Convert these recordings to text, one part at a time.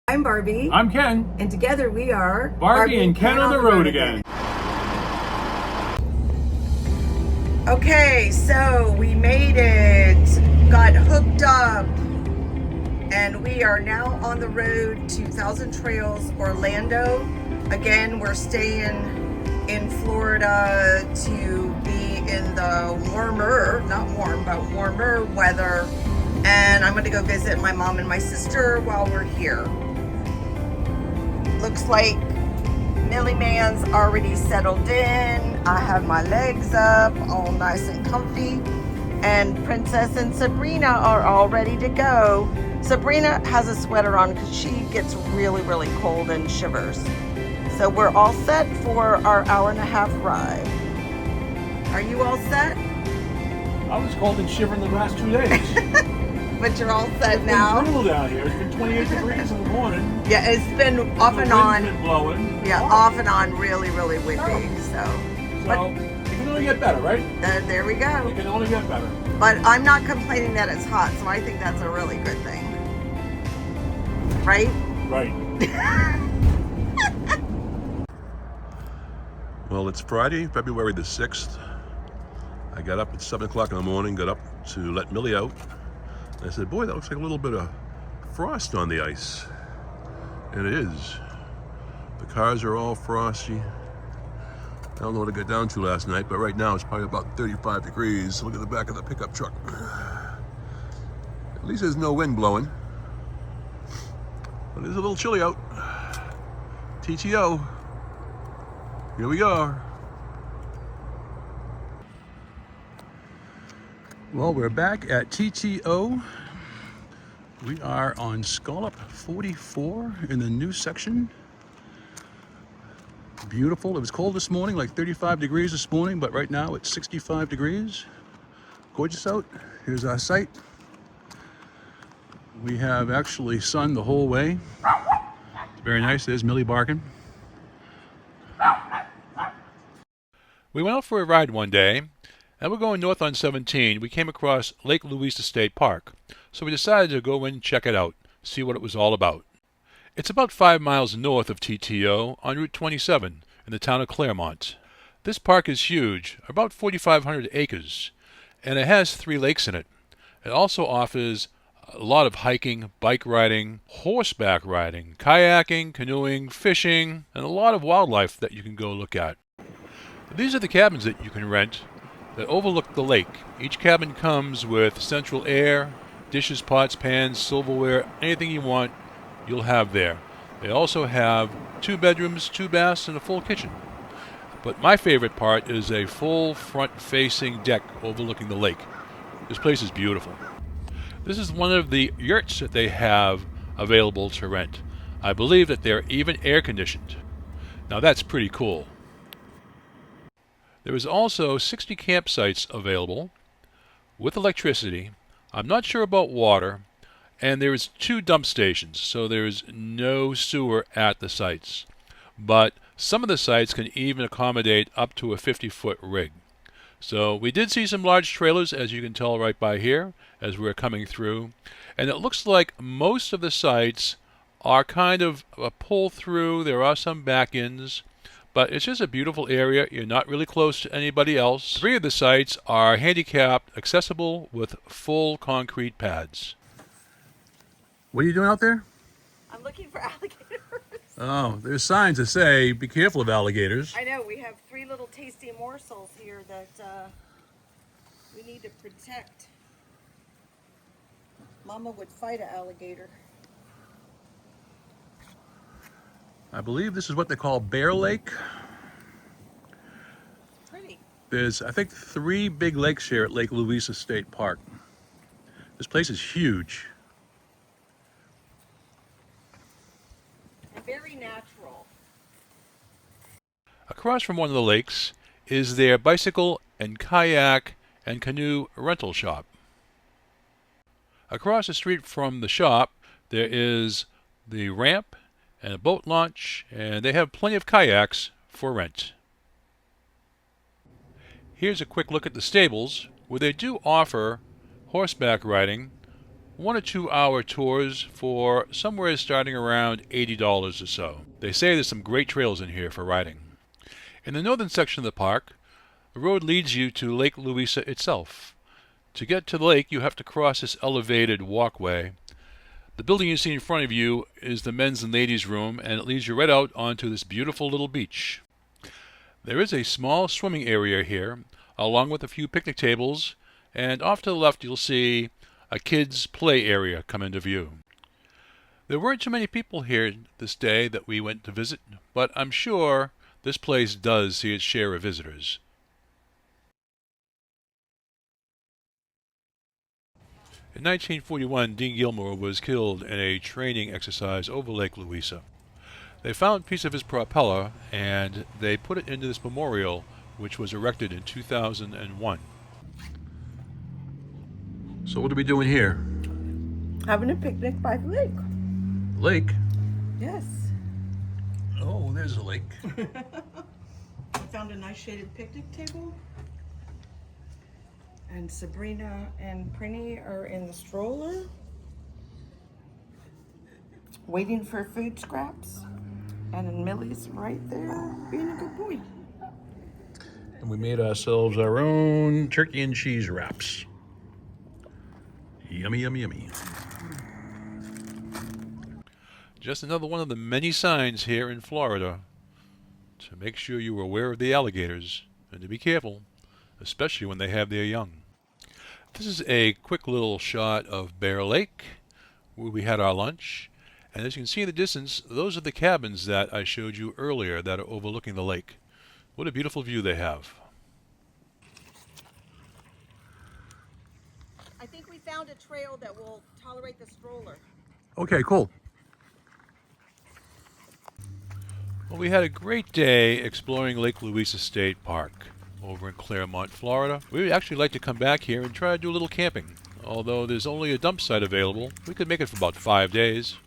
I'm Barbie. I'm Ken. And together we are Barbie and Ken on the road again. Okay, so we made it, got hooked up, and we are now on the road to Thousand Trails, Orlando. Again, we're staying in Florida to be in the warmer, not warm, but warmer weather. And I'm going to go visit my mom and my sister while we're here. Looks like Millie Man's already settled in. I have my legs up, all nice and comfy. And Princess and Sabrina are all ready to go. Sabrina has a sweater on because she gets really, really cold and shivers. So we're all set for our hour-and-a-half ride. Are you all set? I was cold and shivering the last 2 days. But you're all set now. It's brutal down here. It's been 28 degrees in the morning. Yeah, it's been off and on. The wind's been blowing. Yeah, off and on, really, really windy. So it can only get better, right? There we go. It can only get better. But I'm not complaining that it's hot, so I think that's a really good thing. Right? Right. Well, it's Friday, February the 6th. I got up at 7 o'clock in the morning, got up to let Millie out. And I said, boy, that looks like a little bit of frost on the ice. And it is. The cars are all frosty. I don't know what it got down to last night, but right now it's probably about 35 degrees. Look at the back of the pickup truck. At least there's no wind blowing. But it is a little chilly out. TTO. Here we go. Well, we're back at TTO. We are on Scallop 44 in the new section. Beautiful. It was cold this morning, like 35 degrees this morning, but right now it's 65 degrees. Gorgeous out. Here's our site. We have actually sun the whole way. It's very nice. There's Millie barking. We went out for a ride one day, and we're going north on 17. We came across Lake Louisa State Park, so we decided to go in and check it out, see what it was all about. It's about 5 miles north of TTO on Route 27 in the town of Claremont. This park is huge, about 4,500 acres, and it has 3 lakes in it. It also offers a lot of hiking, bike riding, horseback riding, kayaking, canoeing, fishing, and a lot of wildlife that you can go look at. These are the cabins that you can rent that overlook the lake. Each cabin comes with central air, dishes, pots, pans, silverware, anything you want, you'll have there. They also have 2 bedrooms, 2 baths, and a full kitchen. But my favorite part is a full front-facing deck overlooking the lake. This place is beautiful. This is one of the yurts that they have available to rent. I believe that they're even air-conditioned. Now that's pretty cool. There is also 60 campsites available with electricity. I'm not sure about water, and there is 2 dump stations, so there is no sewer at the sites. But some of the sites can even accommodate up to a 50-foot rig. So we did see some large trailers, as you can tell right by here, as we're coming through. And it looks like most of the sites are kind of a pull-through. There are some back-ins. But it's just a beautiful area. You're not really close to anybody else. 3 of the sites are handicapped, accessible with full concrete pads. What are you doing out there? I'm looking for alligators. Oh, there's signs that say, be careful of alligators. I know, we have 3 little tasty morsels here that we need to protect. Mama would fight an alligator. I believe this is what they call Bear Lake. Pretty. There's, I think, 3 big lakes here at Lake Louisa State Park. This place is huge. And very natural. Across from one of the lakes is their bicycle and kayak and canoe rental shop. Across the street from the shop, there is the ramp and a boat launch, and they have plenty of kayaks for rent. Here's a quick look at the stables, where they do offer horseback riding 1 or 2 hour tours for somewhere starting around $80 or so. They say there's some great trails in here for riding. In the northern section of the park, the road leads you to Lake Louisa itself. To get to the lake, you have to cross this elevated walkway. The building you see in front of you is the men's and ladies' room, and it leads you right out onto this beautiful little beach. There is a small swimming area here, along with a few picnic tables, and off to the left you'll see a kids' play area come into view. There weren't too many people here this day that we went to visit, but I'm sure this place does see its share of visitors. In 1941, Dean Gilmore was killed in a training exercise over Lake Louisa. They found a piece of his propeller and they put it into this memorial, which was erected in 2001. So what are we doing here? Having a picnic by the lake. Lake? Yes. Oh, there's a lake. I found a nice shaded picnic table. And Sabrina and Prinny are in the stroller, waiting for food scraps. And then Millie's right there, being a good boy. And we made ourselves our own turkey and cheese wraps. Yummy, yummy, yummy. Just another one of the many signs here in Florida to make sure you are aware of the alligators and to be careful, especially when they have their young. This is a quick little shot of Bear Lake, where we had our lunch. And as you can see in the distance, those are the cabins that I showed you earlier that are overlooking the lake. What a beautiful view they have. I think we found a trail that will tolerate the stroller. Okay, cool. Well, we had a great day exploring Lake Louisa State Park over in Claremont, Florida. We would actually like to come back here and try to do a little camping. Although there's only a dump site available, we could make it for about 5 days.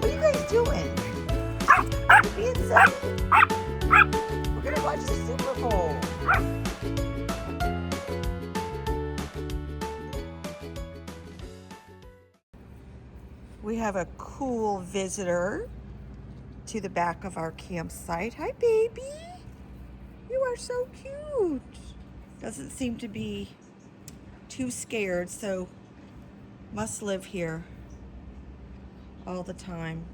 What are you guys doing? You're being silly. We're gonna watch the Super Bowl. We have a cool visitor to the back of our campsite. Hi, baby. You are so cute. Doesn't seem to be too scared, so must live here all the time.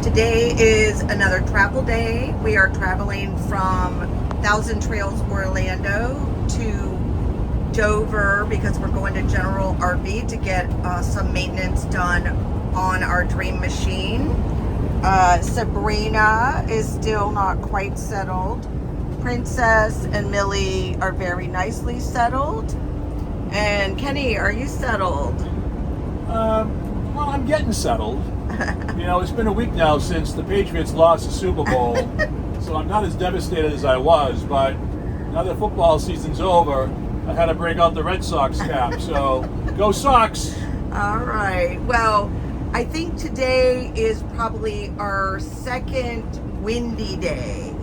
Today is another travel day. We are traveling from Thousand Trails, Orlando to Dover because we're going to General RV to get some maintenance done on our dream machine. Sabrina is still not quite settled. Princess and Millie are very nicely settled. And Kenny, are you settled? Well, I'm getting settled. You know, it's been a week now since the Patriots lost the Super Bowl, so I'm not as devastated as I was, but now that football season's over, I had to break out the Red Sox cap, so go Sox! All right. Well, I think today is probably our second windy day.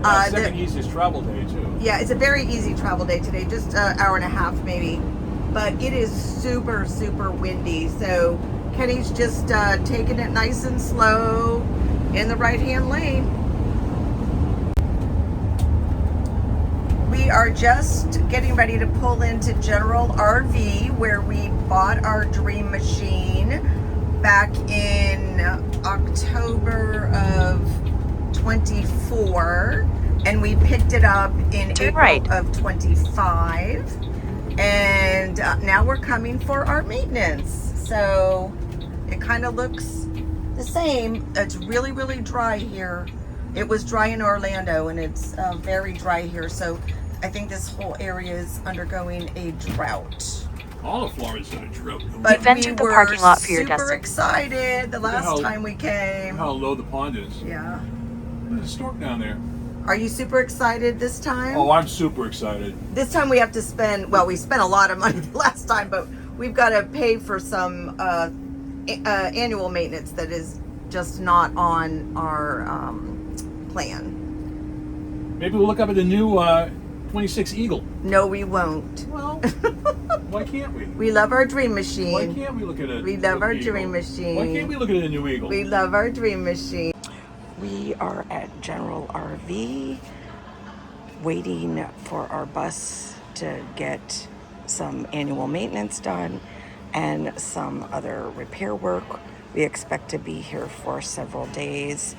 Second easiest travel day, too. Yeah, it's a very easy travel day today, just an hour and a half maybe. But it is super, super windy. So Kenny's just taking it nice and slow in the right-hand lane. We are just getting ready to pull into General RV where we bought our dream machine back in October of 24, and we picked it up in April of 25, and now we're coming for our maintenance. So it kind of looks the same. It's really, really dry here. It was dry in Orlando, and it's very dry here. So I think this whole area is undergoing a drought. All of Florida's in a drought. But You've entered the parking lot for your super destination. excited the last time we came. How low the pond is. Yeah. There's a stork down there. Are you super excited this time? Oh, I'm super excited. This time we have to spend, well, we spent a lot of money the last time, but we've got to pay for some annual maintenance that is just not on our plan. Maybe we'll look up at the new 26 Eagle. No, we won't. Well, why can't we? We love our dream machine. Why can't we look at it? We love our dream machine. Why can't we look at a new Eagle? We love our dream machine. We are at General RV waiting for our bus to get some annual maintenance done and some other repair work. We expect to be here for several days.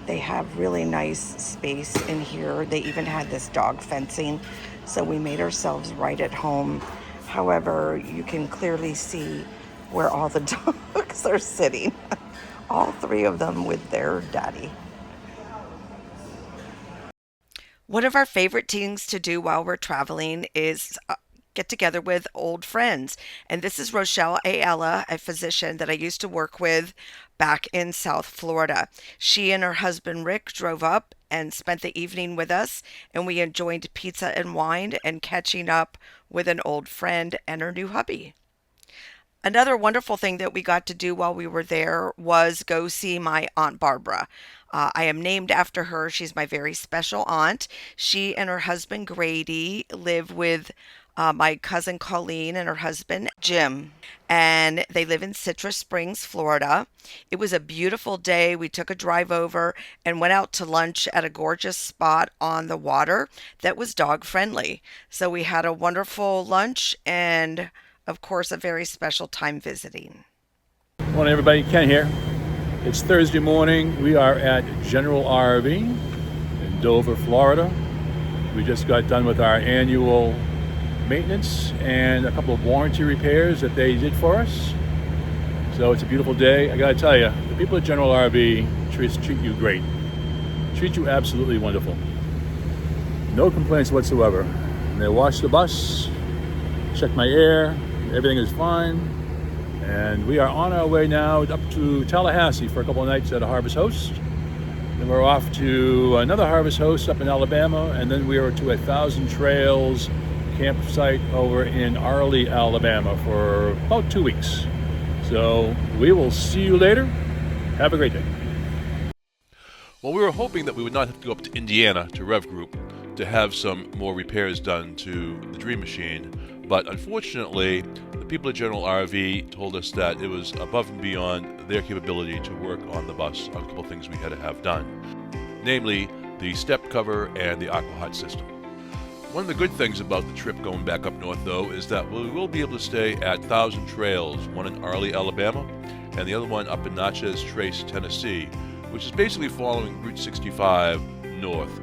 They have really nice space in here. They even had this dog fencing, so we made ourselves right at home. However, you can clearly see where all the dogs are sitting. All three of them with their daddy. One of our favorite things to do while we're traveling is get together with old friends. And this is Rochelle Ayala, a physician that I used to work with back in South Florida. She and her husband Rick drove up and spent the evening with us, and we enjoyed pizza and wine and catching up with an old friend and her new hubby. Another wonderful thing that we got to do while we were there was go see my Aunt Barbara. I am named after her. She's my very special aunt. She and her husband Grady live with my cousin Colleen and her husband Jim, and they live in Citrus Springs, Florida. It was a beautiful day. We took a drive over and went out to lunch at a gorgeous spot on the water that was dog friendly. So we had a wonderful lunch and, of course, a very special time visiting. Morning, everybody. Ken here. It's Thursday morning. We are at General RV in Dover, Florida. We just got done with our annual maintenance and a couple of warranty repairs that they did for us. So it's a beautiful day. I gotta tell you, the people at General RV treat you great. Treat you absolutely wonderful. No complaints whatsoever. And they wash the bus, check my air, everything is fine. And we are on our way now up to Tallahassee for a couple of nights at a Harvest Host. Then we're off to another Harvest Host up in Alabama, and then we are to a Thousand Trails campsite over in Arley, Alabama for about 2 weeks. So we will see you later. Have a great day. Well, we were hoping that we would not have to go up to Indiana to Rev Group to have some more repairs done to the Dream Machine, but unfortunately, the people at General RV told us that it was above and beyond their capability to work on the bus on a couple of things we had to have done, namely the step cover and the aqua hot system. One of the good things about the trip going back up north, though, is that we will be able to stay at Thousand Trails, one in Arley, Alabama, and the other one up in Natchez Trace, Tennessee, which is basically following Route 65 north.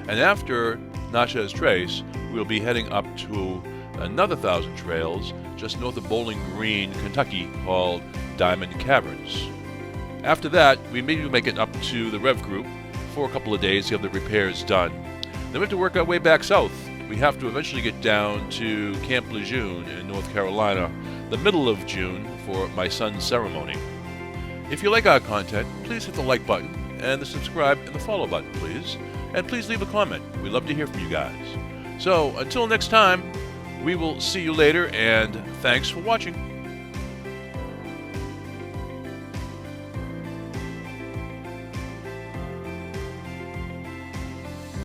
And after Natchez Trace, we'll be heading up to another Thousand Trails just north of Bowling Green, Kentucky, called Diamond Caverns. After that, we maybe make it up to the Rev Group for a couple of days to have the repairs done. Then we have to work our way back south. We have to eventually get down to Camp Lejeune in North Carolina, the middle of June, for my son's ceremony. If you like our content, please hit the like button and the subscribe and the follow button, please. And please leave a comment. We'd love to hear from you guys. So until next time, we will see you later, and thanks for watching.